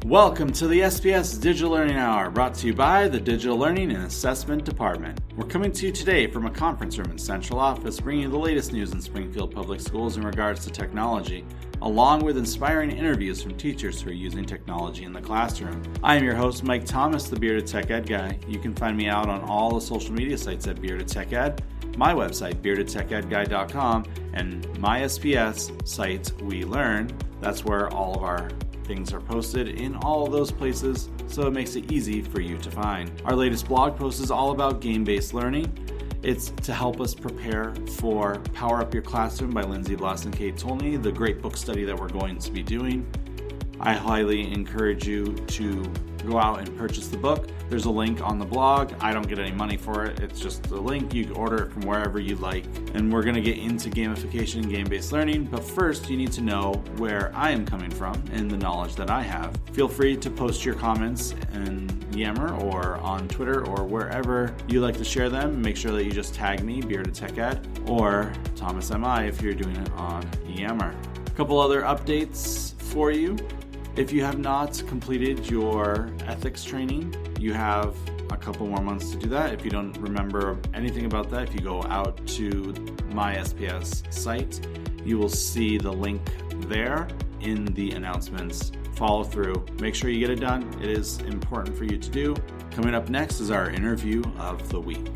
Welcome to the SPS Digital Learning Hour, brought to you by the Digital Learning and Assessment Department. We're coming to you today from a conference room in Central Office, bringing you the latest news in Springfield Public Schools in regards to technology, along with inspiring interviews from teachers who are using technology in the classroom. I am your host, Mike Thomas, the Bearded Tech Ed Guy. You can find me out on all the social media sites at Bearded Tech Ed, my website, beardedtechedguy.com, and my SPS site, We Learn. That's where all of our things are posted in all of those places, so it makes it easy for you to find. Our latest blog post is all about game-based learning. It's to help us prepare for Power Up Your Classroom by Lindsay Bloss and Kate Tolney, the great book study that we're going to be doing. I highly encourage you to go out and purchase the book. There's a link on the blog. I don't get any money for it. It's just a link. You can order it from wherever you'd like. And we're going to get into gamification and game-based learning. But first, you need to know where I am coming from and the knowledge that I have. Feel free to post your comments in Yammer or on Twitter or wherever you like to share them. Make sure that you just tag me, Bearded Tech Ed, or Thomas MI if you're doing it on Yammer. A couple other updates for you. If you have not completed your ethics training, you have a couple more months to do that. If you don't remember anything about that, if you go out to my SPS site, you will see the link there in the announcements. Follow through. Make sure you get it done. It is important for you to do. Coming up next is our interview of the week.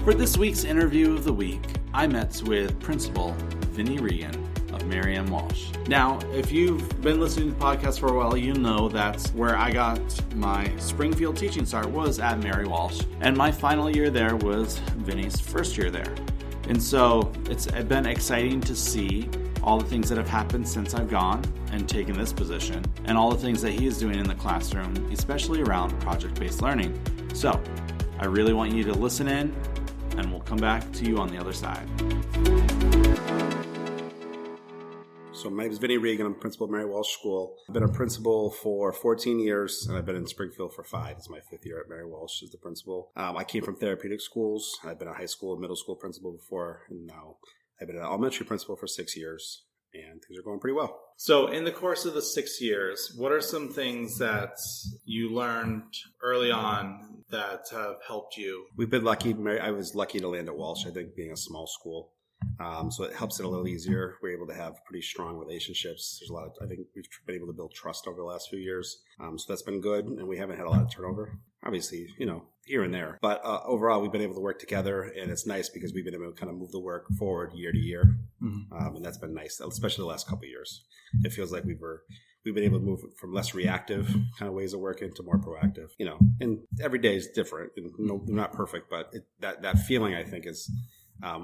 For this week's interview of the week, I met with Principal Vinnie Regan of Mary Walsh. Now, if you've been listening to the podcast for a while, you know that's where I got my Springfield teaching start was at Mary Walsh. And my final year there was Vinnie's first year there. And so it's been exciting to see all the things that have happened since I've gone and taken this position, and all the things that he is doing in the classroom, especially around project-based learning. So I really want you to listen in, and we'll come back to you on the other side. So my name is Vinnie Regan. I'm principal at Mary Walsh School. I've been a principal for 14 years, and I've been in Springfield for 5. It's my 5th year at Mary Walsh as the principal. I came from therapeutic schools. I've been a high school and middle school principal before, and now I've been an elementary principal for 6 years, and things are going pretty well. So in the course of the 6 years, what are some things that you learned early on that have helped you? We've been lucky. I was lucky to land at Walsh, I think, being a small school. So it helps it a little easier. We're able to have pretty strong relationships. I think we've been able to build trust over the last few years. So that's been good, and we haven't had a lot of turnover. Obviously, here and there. But overall, we've been able to work together, and it's nice because we've been able to kind of move the work forward year to year. Mm-hmm. And that's been nice, especially the last couple of years. It feels like we've been able to move from less reactive kind of ways of working to more proactive. And every day is different, and not perfect, but that feeling, I think, is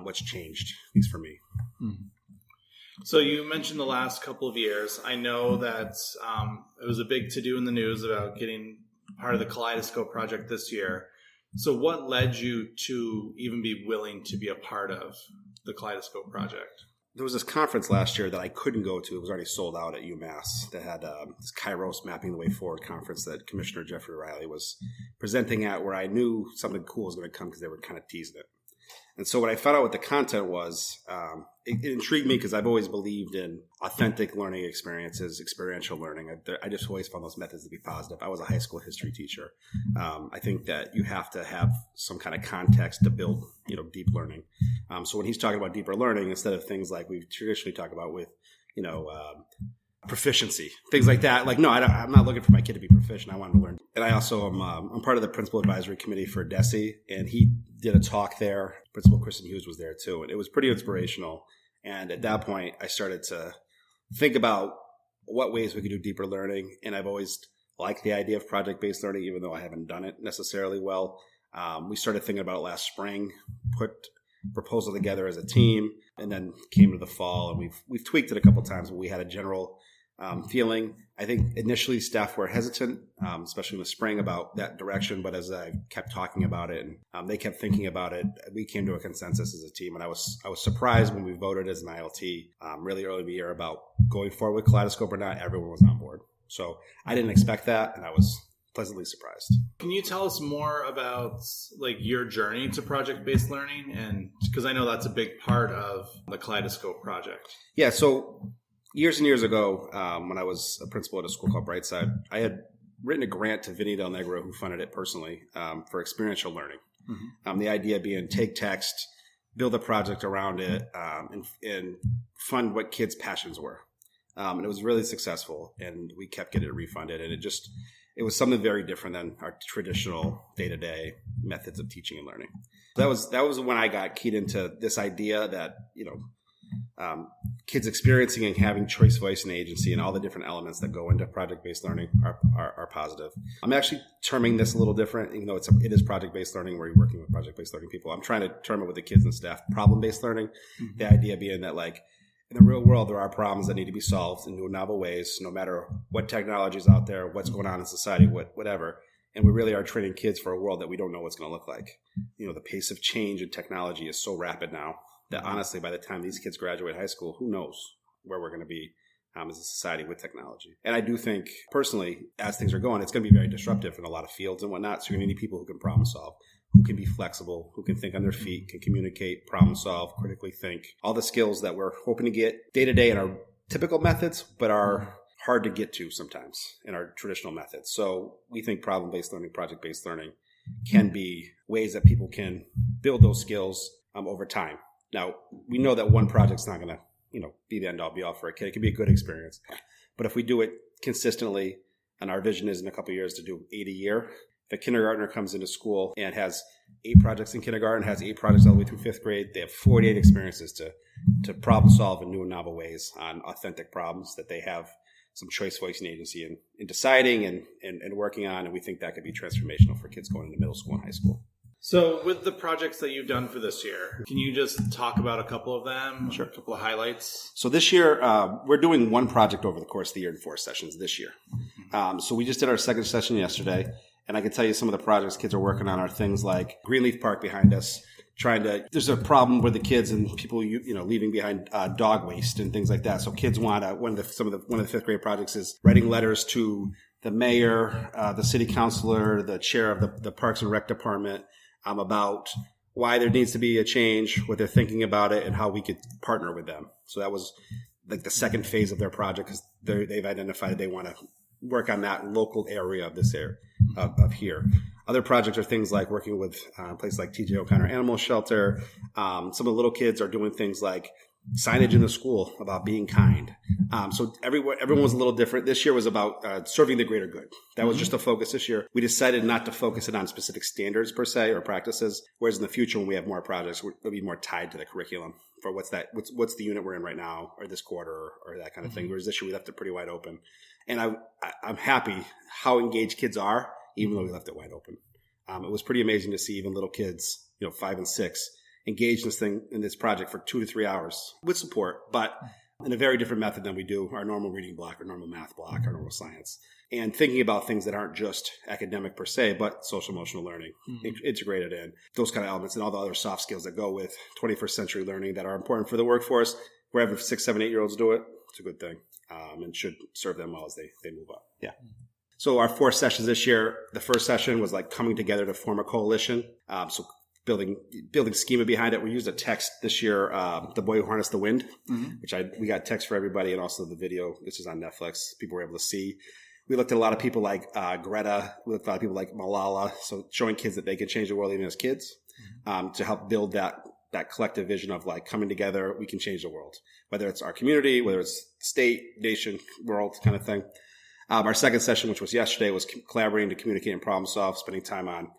what's changed, at least for me. Mm-hmm. So you mentioned the last couple of years. I know that it was a big to-do in the news about getting part of the Kaleidoscope project this year. So what led you to even be willing to be a part of the Kaleidoscope project? There was this conference last year that I couldn't go to. It was already sold out at UMass that had this Kairos Mapping the Way Forward conference that Commissioner Jeffrey Riley was presenting at, where I knew something cool was going to come because they were kind of teasing it. And so what I found out what the content was, it intrigued me because I've always believed in authentic learning experiences, experiential learning. I just always found those methods to be positive. I was a high school history teacher. I think that you have to have some kind of context to build, deep learning. So when he's talking about deeper learning, instead of things like we traditionally talk about with, proficiency, things like that. Like, no, I'm not looking for my kid to be proficient. I want to learn. And I also I'm part of the principal advisory committee for DESE, and he did a talk there. Principal Kristen Hughes was there too, and it was pretty inspirational. And at that point, I started to think about what ways we could do deeper learning. And I've always liked the idea of project-based learning, even though I haven't done it necessarily well. We started thinking about it last spring, put proposal together as a team, and then came to the fall, and we've tweaked it a couple times, but we had a general feeling. I think initially staff were hesitant, especially in the spring, about that direction. But as I kept talking about it and they kept thinking about it, we came to a consensus as a team. And I was surprised when we voted as an ILT really early in the year about going forward with Kaleidoscope or not. Everyone was on board. So I didn't expect that, and I was pleasantly surprised. Can you tell us more about like your journey to project-based learning? And because I know that's a big part of the Kaleidoscope project. Yeah, so years and years ago, when I was a principal at a school called Brightside, I had written a grant to Vinnie Del Negro, who funded it personally, for experiential learning. Mm-hmm. The idea being take text, build a project around it, and fund what kids' passions were. And it was really successful, and we kept getting it refunded. And it was something very different than our traditional day-to-day methods of teaching and learning. That was when I got keyed into this idea that, kids experiencing and having choice, voice, and agency, and all the different elements that go into project-based learning are positive. I'm actually terming this a little different, even though it is project-based learning where you're working with project-based learning people. I'm trying to term it with the kids and staff problem-based learning. Mm-hmm. The idea being that, like, in the real world, there are problems that need to be solved in new, novel ways, no matter what technology is out there, what's going on in society, whatever. And we really are training kids for a world that we don't know what's going to look like. The pace of change in technology is so rapid now that honestly, by the time these kids graduate high school, who knows where we're going to be as a society with technology. And I do think, personally, as things are going, it's going to be very disruptive in a lot of fields and whatnot. So you're going to need people who can problem solve, who can be flexible, who can think on their feet, can communicate, problem solve, critically think. All the skills that we're hoping to get day to day in our typical methods, but are hard to get to sometimes in our traditional methods. So we think problem-based learning, project-based learning can be ways that people can build those skills over time. Now, we know that one project's not going to, be the end-all, be-all for a kid. It can be a good experience. But if we do it consistently, and our vision is in a couple of years to do 8 a year, if a kindergartner comes into school and has 8 projects in kindergarten, has 8 projects all the way through 5th grade, they have 48 experiences to problem solve in new and novel ways on authentic problems that they have some choice, voice, and agency in deciding and working on. And we think that could be transformational for kids going into middle school and high school. So with the projects that you've done for this year, can you just talk about a couple of them? Sure. A couple of highlights? So this year, we're doing one project over the course of the year in 4 sessions this year. So we just did our second session yesterday. And I can tell you some of the projects kids are working on are things like Greenleaf Park behind us, there's a problem with the kids and people, leaving behind dog waste and things like that. So kids want one of the 5th grade projects is writing letters to the mayor, the city councilor, the chair of the Parks and Rec department, about why there needs to be a change, what they're thinking about it, and how we could partner with them. So that was like the second phase of their project, because they've identified they want to work on that local area of this area of here. Other projects are things like working with places like TJ O'Connor Animal Shelter. Some of the little kids are doing things like signage in the school about being kind. So everyone was a little different. This year was about serving the greater good. That was just a focus this year. We decided not to focus it on specific standards per se or practices, whereas in the future when we have more projects, we'll be more tied to the curriculum for what's the unit we're in right now or this quarter or that kind of thing. Whereas this year we left it pretty wide open. And I'm happy how engaged kids are, even though we left it wide open. It was pretty amazing to see even little kids, 5 and 6, engaged in this project for 2 to 3 hours with support, but in a very different method than we do our normal reading block, our normal math block, our normal science, and thinking about things that aren't just academic per se, but social emotional learning integrated in those kind of elements and all the other soft skills that go with 21st century learning that are important for the workforce. Wherever 6, 7, 8 year olds do it, it's a good thing, and should serve them well as they move up. Yeah. So our 4 sessions this year, the first session was like coming together to form a coalition. So building schema behind it. We used a text this year, The Boy Who Harnessed the Wind, which we got text for everybody, and also the video, which is on Netflix. People were able to see. We looked at a lot of people like Greta. We looked at a lot of people like Malala. So showing kids that they could change the world even as kids, to help build that collective vision of like coming together, we can change the world, whether it's our community, whether it's state, nation, world kind of thing. Our second session, which was yesterday, was collaborating to communicate and problem solve, spending time on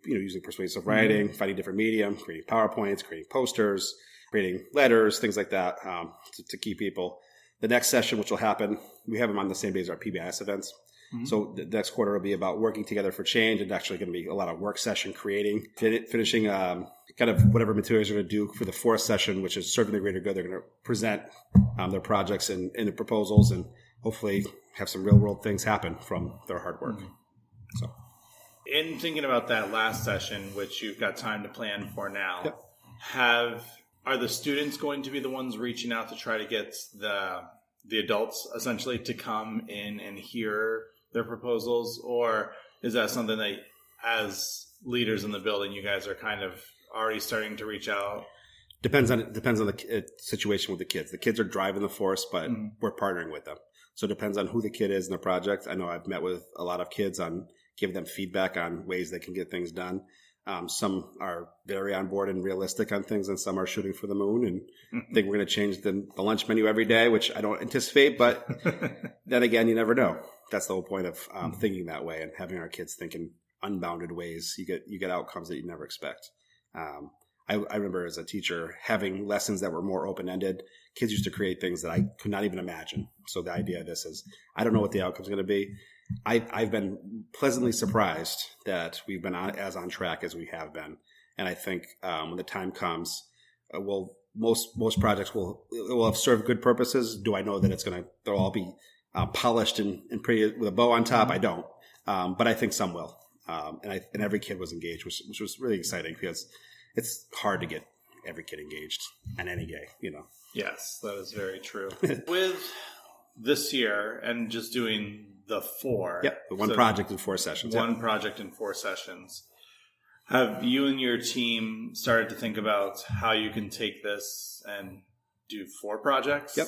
using persuasive writing, finding different medium, creating PowerPoints, creating posters, creating letters, things like that, to key people. The next session, which will happen, we have them on the same day as our PBIS events. So the next quarter will be about working together for change, and actually going to be a lot of work session creating, finishing kind of whatever materials you're going to do for the 4th session, which is serving the greater good. They're going to present their projects and the proposals, and hopefully have some real world things happen from their hard work. So, in thinking about that last session, which you've got time to plan for now, are the students going to be the ones reaching out to try to get the adults essentially to come in and hear their proposals, or is that something that as leaders in the building, you guys are kind of already starting to reach out? Depends on the situation with the kids. The kids are driving the force, but we're partnering with them. So it depends on who the kid is in the project. I know I've met with a lot of kids on giving them feedback on ways they can get things done. Some are very on board and realistic on things, and some are shooting for the moon and think we're going to change the lunch menu every day, which I don't anticipate. But then again, you never know. That's the whole point of thinking that way and having our kids think in unbounded ways. You get outcomes that you never expect. I remember as a teacher having lessons that were more open-ended. Kids used to create things that I could not even imagine. So the idea of this is, I don't know what the outcome is going to be. I've been pleasantly surprised that we've been as on track as we have been. And I think when the time comes, most projects will have served good purposes. Do I know that they'll all be polished and pretty with a bow on top? I don't. But I think some will. And every kid was engaged, which was really exciting because it's hard to get every kid engaged on any day, Yes, that is very true. With this year and just doing the 4. Yep, one project in 4 sessions. One project in 4 sessions. Have you and your team started to think about how you can take this and do 4 projects? Yep.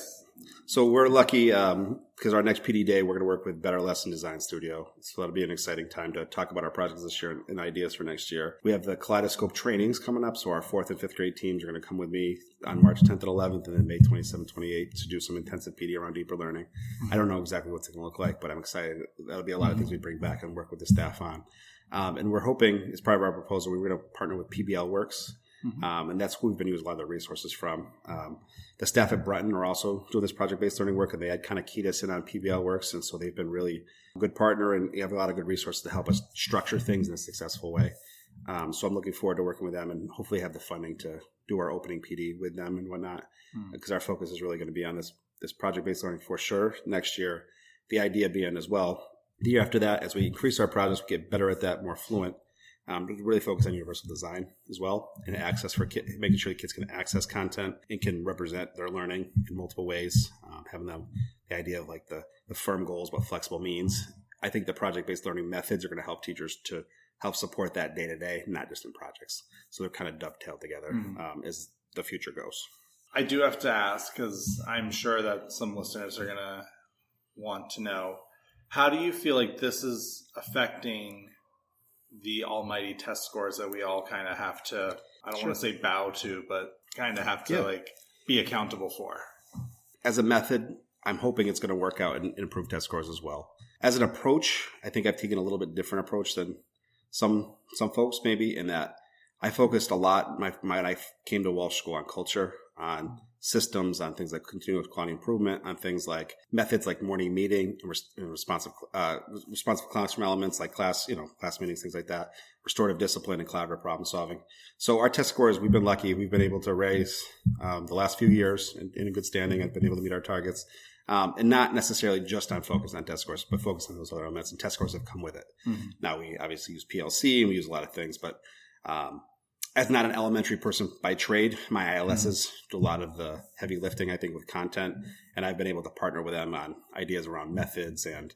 So we're lucky because our next PD day, we're going to work with Better Lesson Design Studio. So that'll be an exciting time to talk about our projects this year and ideas for next year. We have the Kaleidoscope trainings coming up. So our 4th and 5th grade teams are going to come with me on March 10th and 11th and then May 27th, 28th to do some intensive PD around deeper learning. I don't know exactly what it's going to look like, but I'm excited. That'll be a lot of things we bring back and work with the staff on. And we're hoping, as part of our proposal, we're going to partner with PBL Works. And that's who we've been using a lot of the resources from. The staff at Brunton are also doing this project-based learning work, and they had kind of keyed us in on PBL Works, and so they've been really a good partner, and we have a lot of good resources to help us structure things in a successful way. So I'm looking forward to working with them and hopefully have the funding to do our opening PD with them and whatnot, because our focus is really going to be on this project-based learning for sure next year. The idea being as well, the year after that, as we increase our projects, we get better at that, more fluent. Really focus on universal design as well and access for kids, making sure the kids can access content and can represent their learning in multiple ways, having them the idea of like the firm goals, what flexible means. I think the project-based learning methods are going to help teachers to help support that day to day, not just in projects. So they're kind of dovetailed together as the future goes. I do have to ask, because I'm sure that some listeners are going to want to know, how do you feel like this is affecting the almighty test scores that we all kind of have to, I don't want to say bow to, but kind of have to be accountable for? As a method, I'm hoping it's going to work out and improve test scores as well. As an approach, I think I've taken a little bit different approach than some folks maybe, in that I focused a lot when I came to Walsh School on culture, on systems, on things like continuous quality improvement, on things like methods like morning meeting and responsive classroom elements like class meetings, things like that, restorative discipline and collaborative problem solving. So our test scores, we've been lucky. We've been able to raise the last few years in a good standing. I've been able to meet our targets. And not necessarily just on focus on test scores, but focus on those other elements, and test scores have come with it. Now we obviously use PLC and we use a lot of things, but as not an elementary person by trade, my ILSs do a lot of the heavy lifting, I think, with content, and I've been able to partner with them on ideas around methods and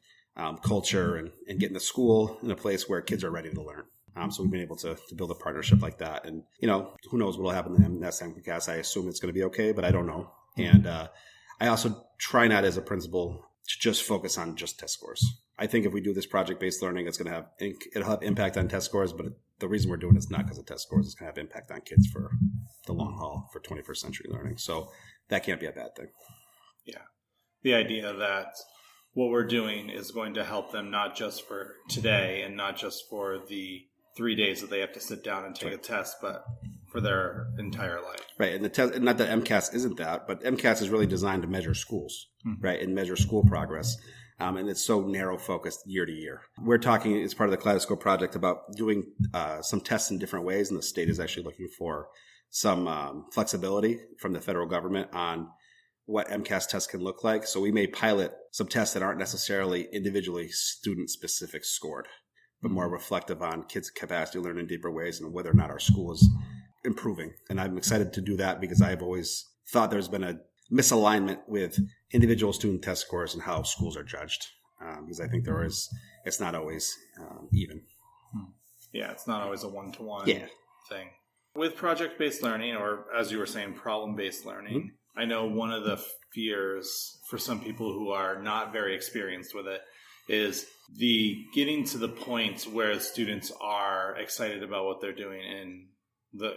culture and getting the school in a place where kids are ready to learn. So we've been able to build a partnership like that. And, who knows what will happen to them next time because I assume it's going to be okay, but I don't know. And I also try not as a principal to just focus on just test scores. I think if we do this project-based learning, it'll have impact on test scores, but the reason we're doing it is not because of test scores. It's going to have impact on kids for the long haul for 21st century learning. So that can't be a bad thing. Yeah. The idea that what we're doing is going to help them not just for today and not just for the 3 days that they have to sit down and take a test, but for their entire life. Right. And the test, not that MCAS isn't that, but MCAS is really designed to measure schools, right, and measure school progress. And it's so narrow focused year to year. We're talking as part of the Kaleidoscope project about doing some tests in different ways. And the state is actually looking for some flexibility from the federal government on what MCAS tests can look like. So we may pilot some tests that aren't necessarily individually student specific scored, but more reflective on kids' capacity to learn in deeper ways and whether or not our school is improving. And I'm excited to do that because I've always thought there's been a misalignment with individual student test scores and how schools are judged. because I think it's not always even. Yeah, it's not always a one-to-one thing. With project-based learning, or as you were saying, problem-based learning, I know one of the fears for some people who are not very experienced with it is the getting to the point where students are excited about what they're doing and the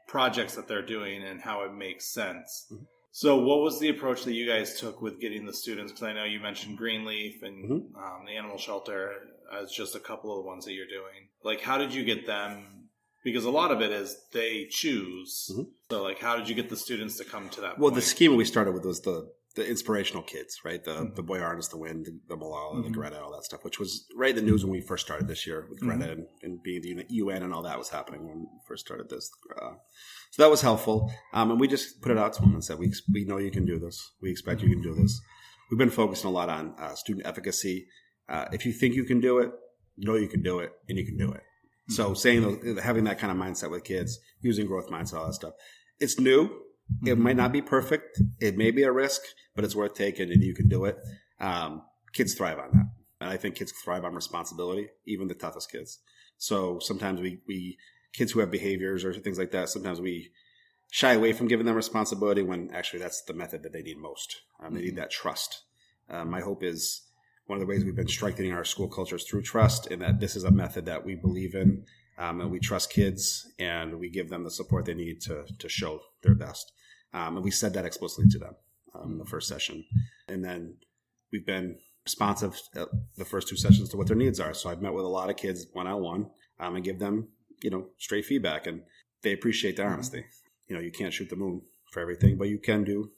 projects that they're doing and how it makes sense. Mm-hmm. So what was the approach that you guys took with getting the students? Because I know you mentioned Greenleaf and the animal shelter as just a couple of the ones that you're doing. Like, how did you get them? Because a lot of it is they choose. Mm-hmm. So, like, how did you get the students to come to that Well, point? the schema we started with was the inspirational kids, right? The Boy Artist, the Wind, the Malala, the Greta, all that stuff, which was right in the news when we first started this year with Greta and being the UN and all that was happening when we first started this. So that was helpful. And we just put it out to them and said, we know you can do this. We expect you can do this. We've been focusing a lot on student efficacy. If you think you can do it, know you can do it, and you can do it. So having that kind of mindset with kids, using growth mindset, all that stuff. It's new. It might not be perfect. It may be a risk, but it's worth taking, and you can do it. Kids thrive on that. And I think kids thrive on responsibility, even the toughest kids. So sometimes we kids who have behaviors or things like that, sometimes we shy away from giving them responsibility when actually that's the method that they need most. They need that trust. My hope is one of the ways we've been strengthening our school cultures through trust, and that this is a method that we believe in, and we trust kids, and we give them the support they need to show their best. And we said that explicitly to them in the first session. And then we've been responsive the first two sessions to what their needs are. So I've met with a lot of kids one-on-one and give them, straight feedback, and they appreciate the honesty. You can't shoot the moon for everything, but you can do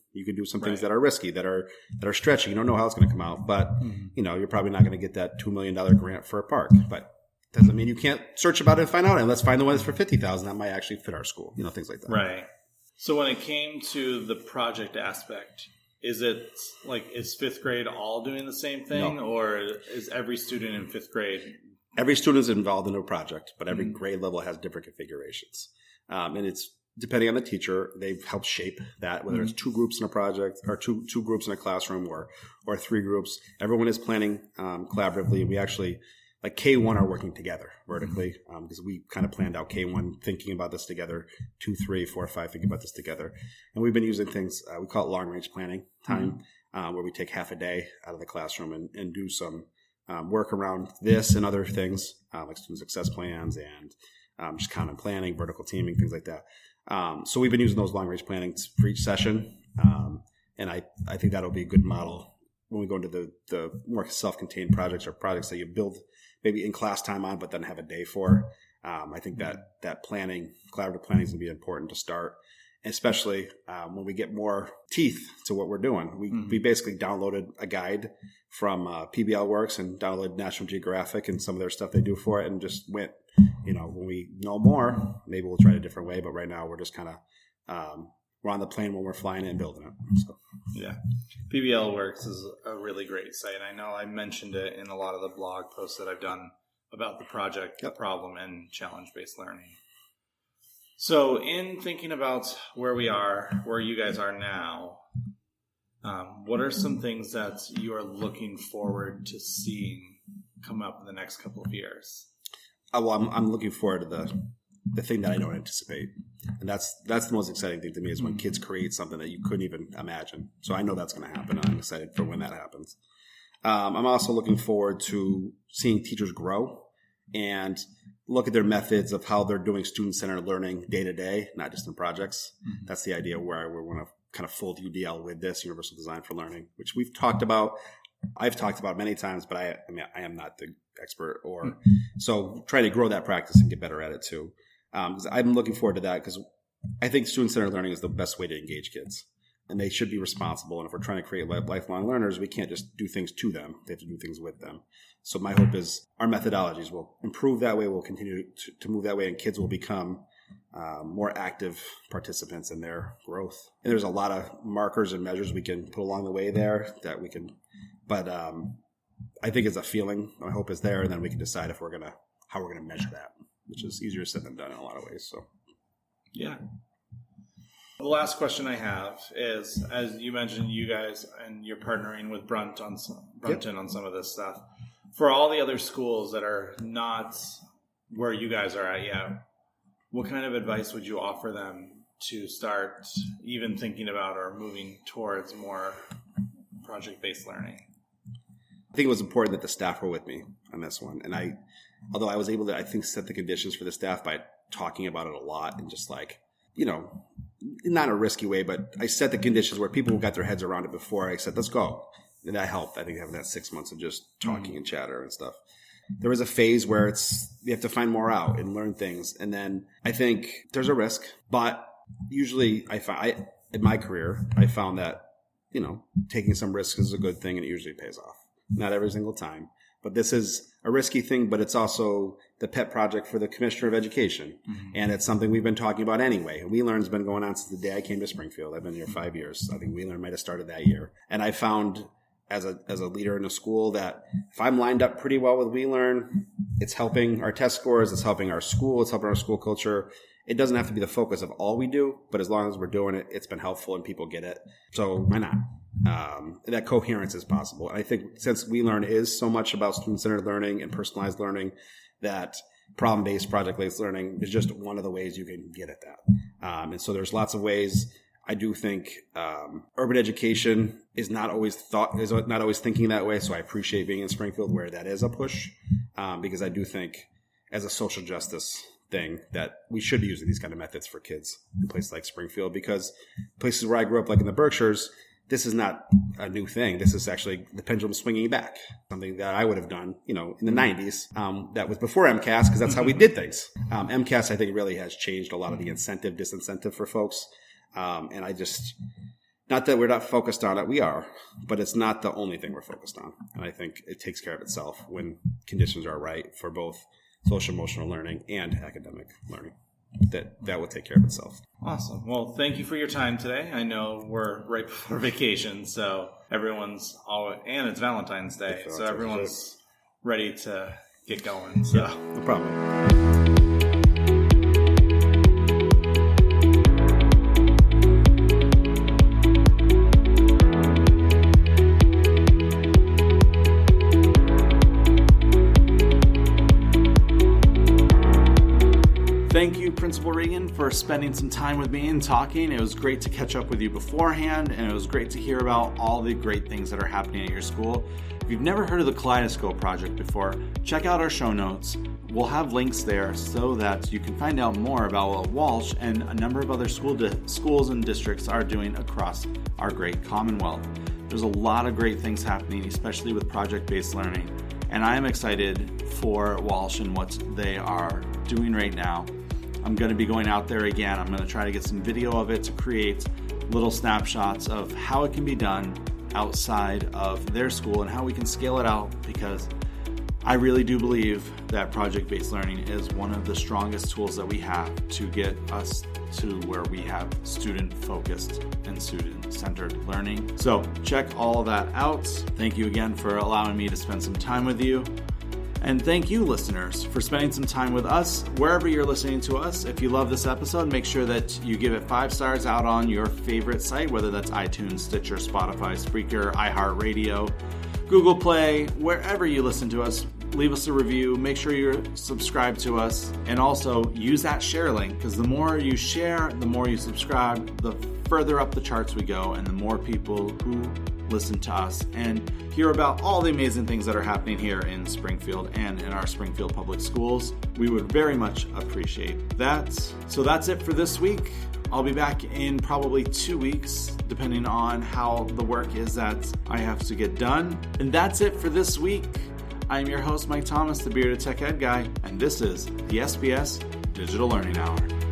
some things that are risky, that are stretching. You don't know how it's going to come out, but you're probably not going to get that $2 million grant for a park, but doesn't mean you can't search about it and find out. And let's find the one that's for $50,000 that might actually fit our school. Things like that. Right. So when it came to the project aspect, is fifth grade all doing the same thing, or is every student in fifth grade? Every student is involved in a project, but every grade level has different configurations. And it's depending on the teacher, they've helped shape that, whether it's two groups in a project or two groups in a classroom or three groups. Everyone is planning collaboratively. We actually, like K1 are working together vertically because we kind of planned out K1 thinking about this together, 2, 3, 4, 5 thinking about this together. And we've been using things, we call it long range planning time, where we take half a day out of the classroom and do some work around this and other things like student success plans and just common planning, vertical teaming, things like that. So we've been using those long range planning for each session. And I think that'll be a good model when we go into the more self-contained projects or projects that you build maybe in class time on, but then have a day for. I think that planning, collaborative planning is going to be important to start, especially when we get more teeth to what we're doing. We basically downloaded a guide from PBL Works and downloaded National Geographic and some of their stuff they do for it and just went, when we know more, maybe we'll try it a different way. But right now we're just kind of, we're on the plane when we're flying it and building it. So. Yeah. PBL Works is a really great site. I know I mentioned it in a lot of the blog posts that I've done about the project, the problem, and challenge-based learning. So in thinking about where you guys are now, what are some things that you are looking forward to seeing come up in the next couple of years? Well, I'm looking forward to the thing that I don't anticipate. And that's the most exciting thing to me is when kids create something that you couldn't even imagine. So I know that's going to happen. I'm excited for when that happens. I'm also looking forward to seeing teachers grow and look at their methods of how they're doing student-centered learning day to day, not just in projects. That's the idea where we want to kind of fold UDL with this, Universal Design for Learning, which we've talked about. I've talked about many times, but I am not the expert so trying to grow that practice and get better at it too. Because I'm looking forward to that because I think student-centered learning is the best way to engage kids, and they should be responsible. And if we're trying to create lifelong learners, we can't just do things to them. They have to do things with them. So my hope is our methodologies will improve that way. We'll continue to move that way, and kids will become more active participants in their growth. And there's a lot of markers and measures we can put along the way there that we can, but I think it's a feeling. My hope is there, and then we can decide how we're going to measure that, which is easier said than done in a lot of ways. So, yeah. The last question I have is, as you mentioned, you guys and you're partnering with Brunton on some of this stuff. For all the other schools that are not where you guys are at yet, what kind of advice would you offer them to start even thinking about or moving towards more project-based learning? I think it was important that the staff were with me on this one. And although I was able to, I think, set the conditions for the staff by talking about it a lot and just like, not in a risky way, but I set the conditions where people got their heads around it before I said, let's go. And that helped, I think, having that 6 months of just talking and chatter and stuff. There was a phase where you have to find more out and learn things. And then I think there's a risk, but usually in my career, I found that, taking some risks is a good thing and it usually pays off. Not every single time, but this is a risky thing, but it's also the pet project for the Commissioner of Education. Mm-hmm. And it's something we've been talking about anyway. WeLearn's been going on since the day I came to Springfield. I've been here 5 years. I think WeLearn might have started that year. And I found as a leader in a school that if I'm lined up pretty well with WeLearn, it's helping our test scores, it's helping our school, it's helping our school culture. It doesn't have to be the focus of all we do, but as long as we're doing it, it's been helpful and people get it. So why not? That coherence is possible. And I think since WeLearn is so much about student-centered learning and personalized learning, that problem-based, project-based learning is just one of the ways you can get at that. And so there's lots of ways. I do think urban education is not always thinking that way. So I appreciate being in Springfield where that is a push, because I do think as a social justice thing that we should be using these kind of methods for kids in places like Springfield, because places where I grew up, like in the Berkshires, this is not a new thing. This is actually the pendulum swinging back, something that I would have done, in the 90s. That was before MCAS, because that's how we did things. MCAS, I think, really has changed a lot of the incentive, disincentive for folks. And I just, not that we're not focused on it, we are, but it's not the only thing we're focused on. And I think it takes care of itself when conditions are right for both social emotional learning and academic learning. That will take care of itself. Awesome. Well, thank you for your time today. I know we're right before vacation, so everyone's and it's Valentine's Day, so everyone's ready to get going. So yeah, no problem. Thank you, Principal Regan, for spending some time with me and talking. It was great to catch up with you beforehand, and it was great to hear about all the great things that are happening at your school. If you've never heard of the Kaleidoscope project before, check out our show notes. We'll have links there so that you can find out more about what Walsh and a number of other schools and districts are doing across our great Commonwealth. There's a lot of great things happening, especially with project-based learning, and I am excited for Walsh and what they are doing right now. I'm going to be going out there again. I'm going to try to get some video of it to create little snapshots of how it can be done outside of their school and how we can scale it out, because I really do believe that project-based learning is one of the strongest tools that we have to get us to where we have student-focused and student-centered learning. So check all of that out. Thank you again for allowing me to spend some time with you. And thank you, listeners, for spending some time with us wherever you're listening to us. If you love this episode, make sure that you give it 5 stars out on your favorite site, whether that's iTunes, Stitcher, Spotify, Spreaker, iHeartRadio, Google Play, wherever you listen to us. Leave us a review. Make sure you're subscribed to us. And also use that share link, because the more you share, the more you subscribe, the further up the charts we go, and the more people who listen to us and hear about all the amazing things that are happening here in Springfield and in our Springfield Public Schools. We would very much appreciate that. So that's it for this week. I'll be back in probably 2 weeks, depending on how the work is that I have to get done. And that's it for this week. I'm your host, Mike Thomas, the Bearded Tech Ed Guy, and this is the SBS Digital Learning Hour.